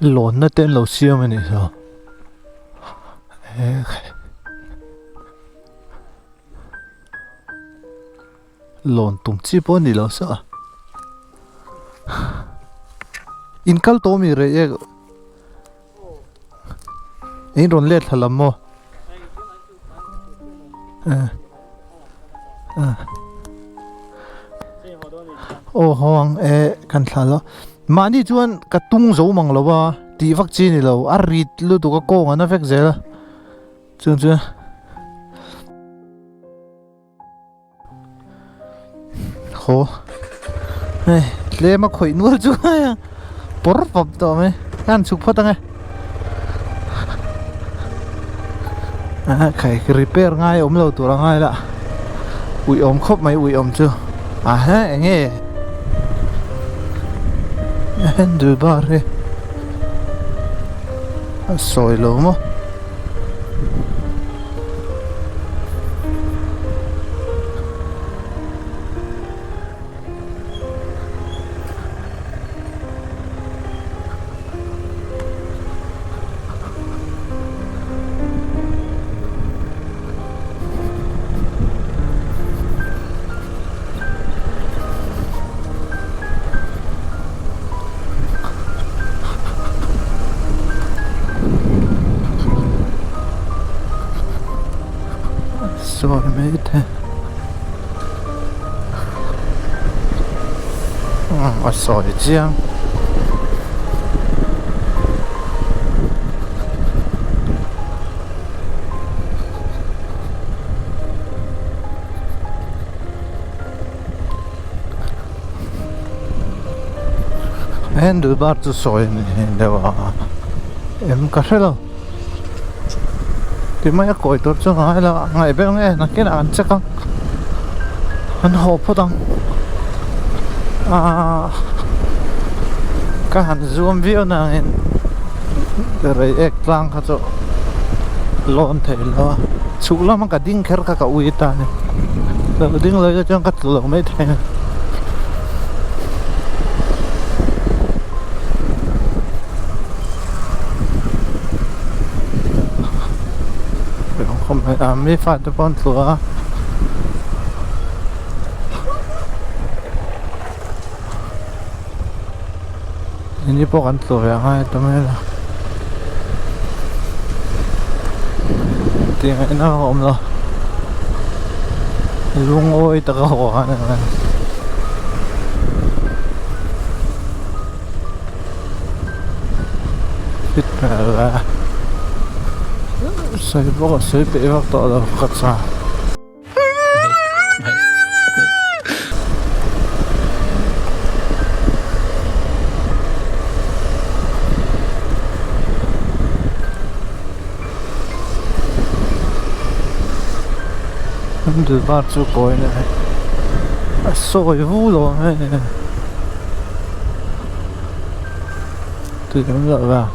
lon na ten lo siam ani so lon tum chi po ni lo sa in kal to mi re e in ron let halam mo ô hoang kan thla lo mani chuan ka tung zo mang lo wa ti vak chi ni lo a rit lu tu ka ko ngana vek zela chun chun ho le ma khoi nual chu ya por pop to me kan chuk phot ang khai repair ngai om lo tu ra ngai la ui om khop mai ui om chu ha nghe handlebar soi lo mo soi mấy thế soi chiang handlebar chu soi ni dewa em ka helo thì mấy cội tốt cho ngay là ngày bên nghe là cái nào ăn chắc không ăn hộp thôi đâu cái hàng zoom video này rồi ek lang cái chỗ lon thế lo chụp lắm mà cái đinh khэр cái uy ta này rồi đinh lấy cho cái lỗ mấy thế không phải mấy phát cho con lúa ini po kan lúa ya ngay tụi mình là tiếng nó ôm lo luôn ôi tao có hoa này biết là sai bỏ sai bị bắt tao là cắt xa không được bắt chú coi này soi vu rồi từ trong giờ vào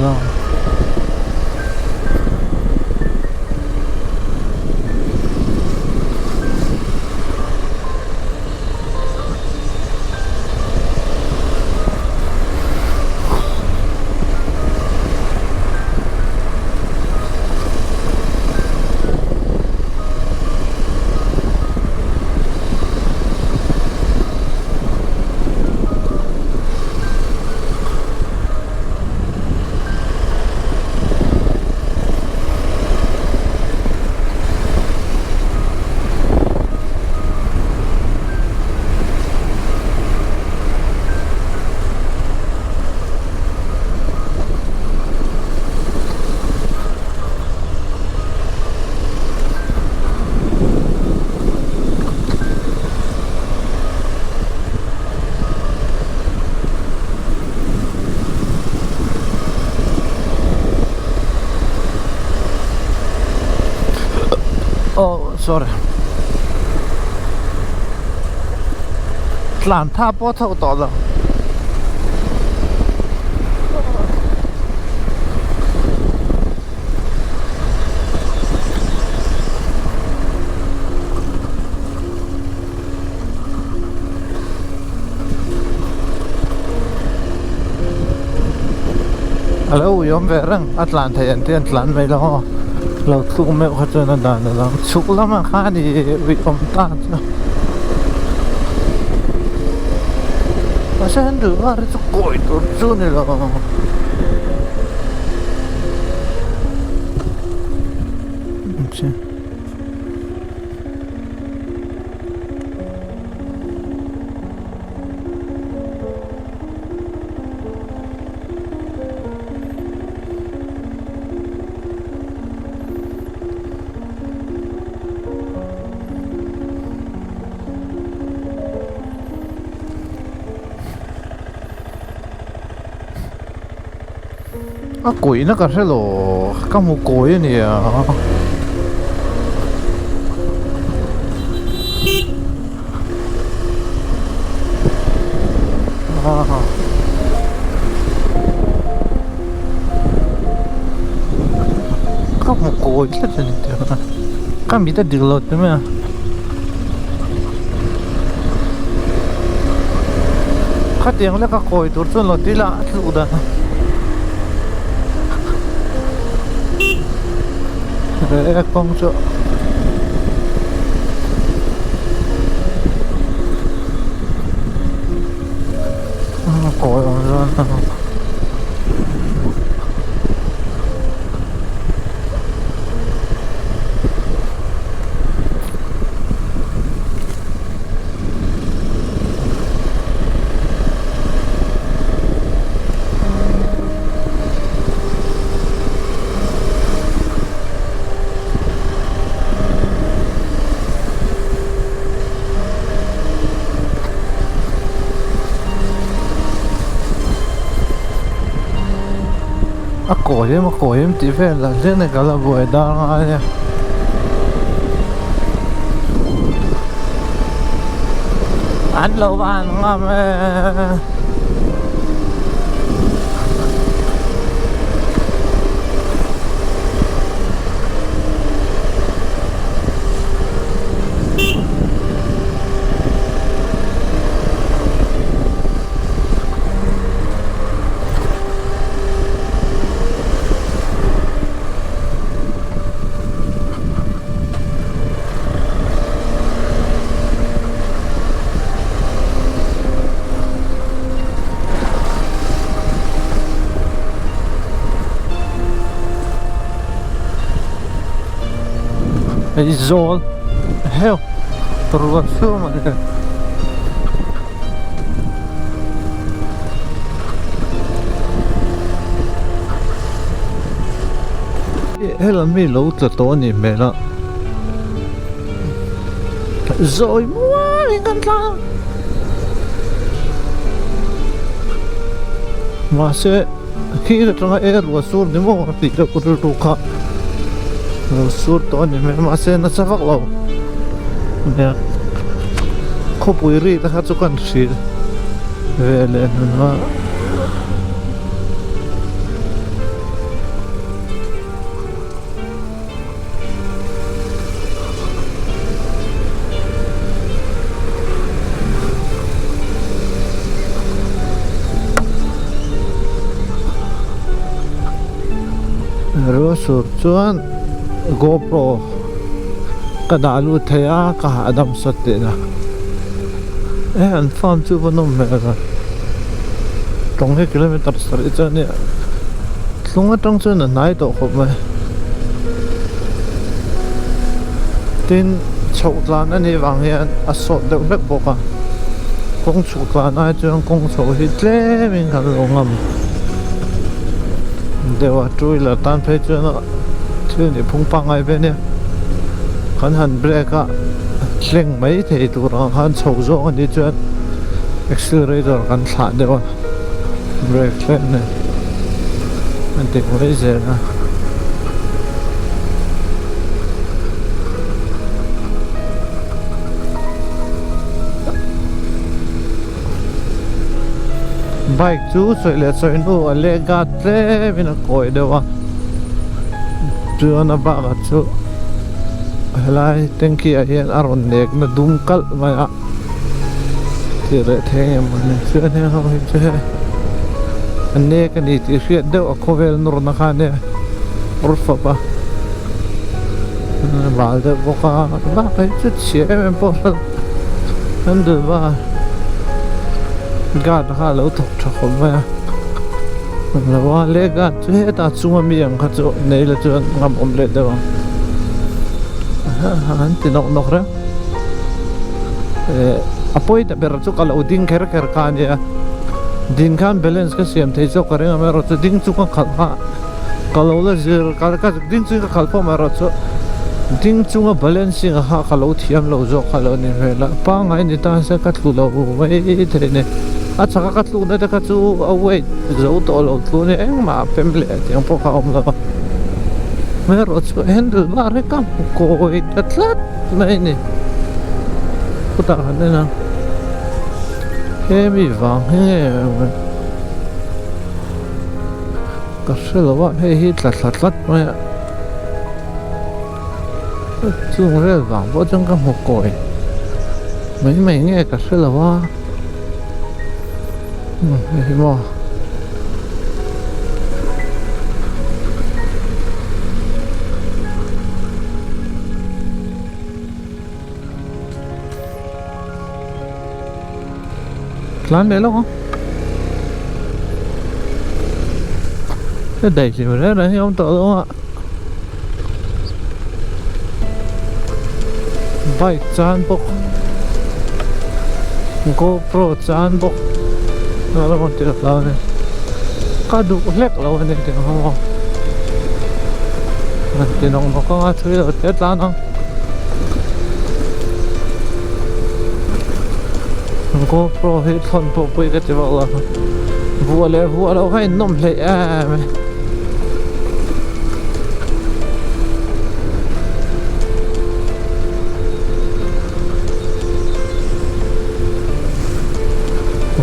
long sorry tlan tha po thau to lo alo yom ve rang atlan thai an ten tlan mai lo lo tu me kha chana dan la chuk lama kha ni wi om ta cha pa san du ar chu koi tu chu ni lo che à quỷ nó cả sẽ lộ các một cối này à các một cối rất là nhiều các bị ta được lột đúng không các tiếng là các cối tôi cho lột đi là lụt à để con chỗ cối rồi à cối em chỉ phải là riêng này cả là buổi đó nha ăn lâu ăn ngon Izol hell turba film hell mi lo tla to ni me la rồi mua đi con ta mà sẽ khi là trong air was sur ni mo ti ta ko tu kha sur to ni me ma se na sa vak lo ne ko puiri ta ha chu kan sil vele na ro sur chuan GoPro ka dalu thaya ka adam satte na an farm chu vonom me ra tong he kilometer sari chane tlunga tong chu na nai to khop mai tin choklan ani wang hian a so de mek boka kong choklan ai chuan kong chok hi tle min kan longam dewa trailer tan phei chuan chu ni phung pa ngai ve ne kan han brake a thleng mai thei tur han chho zo ani chuan accelerator kan thla dewa brake thleng ne an te mai ze na bike chú soi le soi nu a le ga tle mina koi dewa chu na ba ga chu helai tenki a hian aron nek na dum kal ma ti re the man chu ne ho hi che anne ka ni ti hriat deuh a khovel nur na kha ne urfa pa bal de boka ba kai chu che em po han de ba gạt ha lâu thọc thọc không vậy làว่าเล็กกันช่วยตาจุ่มมีอย่างเขาจะในละจวนงามอมเล็ดเดียวฮันตินกนกเร่อพอยแต่เบรจุกเอาดิ้งแคร์แคร์กันเนี่ยดิ้งกันบาลานซ์ก็เสียมที่จุกเร่งเบรจุดิ้งจุกขัดฮะก็เราเลยจะก็ดิ้งจุกขัดพอเบรจุดิ้งจุกบาลานซ์ก็ฮะก็เราเทียมเราจุกก็เราเนี่ยละป้าไงนี่ตาเสกัดลุเราไม่เท่เนี่ยat saka katlo na ka chu away zo to lo tlo ne eng ma family tiang po ka om la mero chu handle ba re kam ko tatlat na ni puta ne na he mi vang he ka shelo wa he hi tlat ma chu re vang bo jang ka mo ko mấy nghe ka shelo wa mò lăn đấy luôn cái đầy gì mà đấy không tội luôn ạ bike chan bốc GoPro chan bốc nó là một chuyện lâu này có đủ lek lâu này thì không thì nó có thứ ở tết lan không GoPro hết thon bộ bơi cái gì vậy là vua đâu hay nôm lại à mày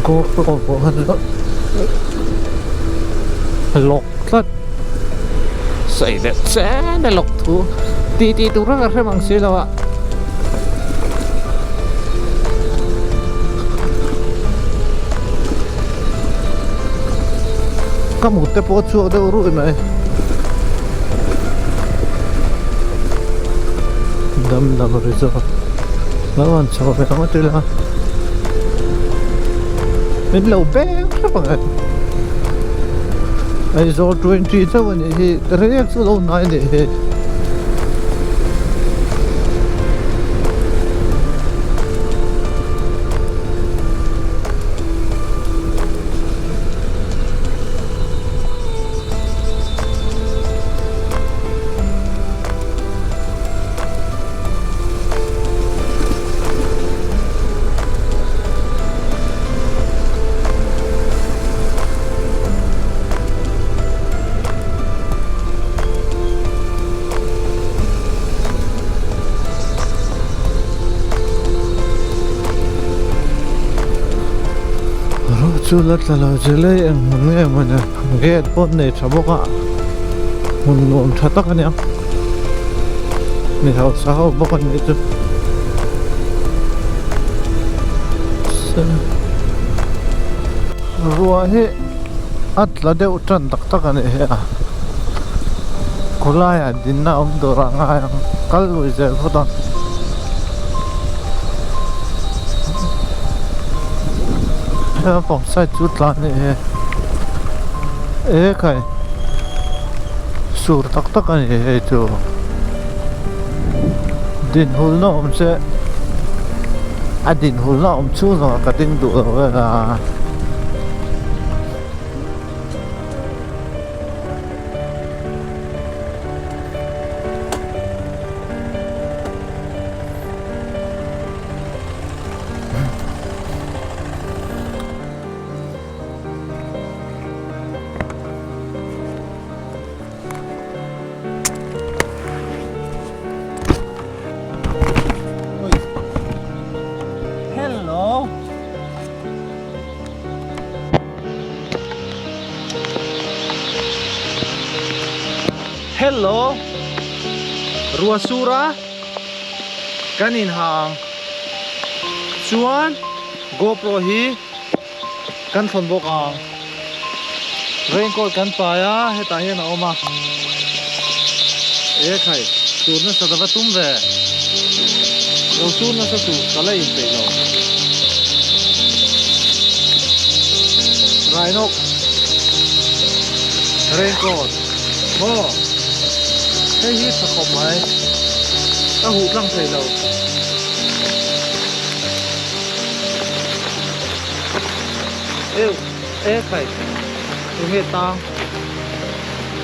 GoPro của hắn lọc rất xảy đẹp sẽ để lọc thú tí tôi rất là bằng xí đâu ạ có một cái bó chua đâu rồi này đâm rồi rồi nó còn cho về nó chơi là mình lâu bé các bạn ấy rồi 20 cho mình thì rất là lâu nay để chú lát là lâu chỉ lấy em nghe mà nè ghét bọn này chả bốc ạ muốn nôn chả tắc anh em này hậu sao bốc anh ấy chứ rồi hết ắt là đều trần tắc anh ấy à cô lai à đi nào ông đồ ra ngay cắt rồi giờ có tao phòng sai chút là này cái sủi tắc này chỗ đình hul nó ông sẽ đình hul nó ông chú rồi cả đình đủ rồi là hello รัวซูระกันอินหางชวน GoPro ฮีกันฝนบกอ่างเร่งกดกันไปอ่ะให้ตาเห็นเอามาใครสูนย์น่ะสัตว์ตุ้มเวเราสูนย์น่ะสัตว์ก็เลยอินไปเราไรนกเร่งกดบ่ให้ฮิตสะคมไหมถ้าหูร่างใจเราใครดูเหตุตัง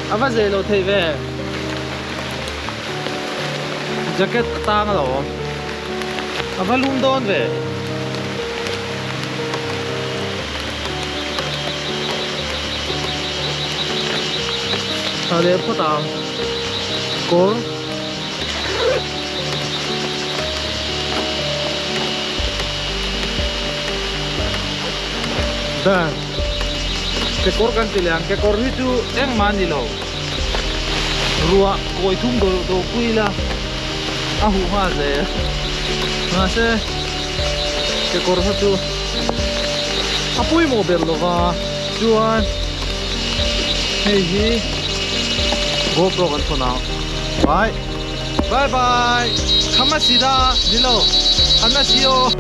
อาว่าเจเราเทเวแจ็คเก็ตตังเหรออาว่าลุงโดนเวทะเลพอตังโกลdan kekor kan tiliang kekor itu yang mandi lo ruak koi tum do kuila ahu haze nase kekor satu apoi mobil lo va chuan hei GoPro kan phonang bye bye kamasida dilo anasio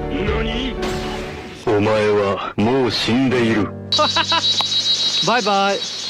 nani お前はもう死んでいる。バイバイ。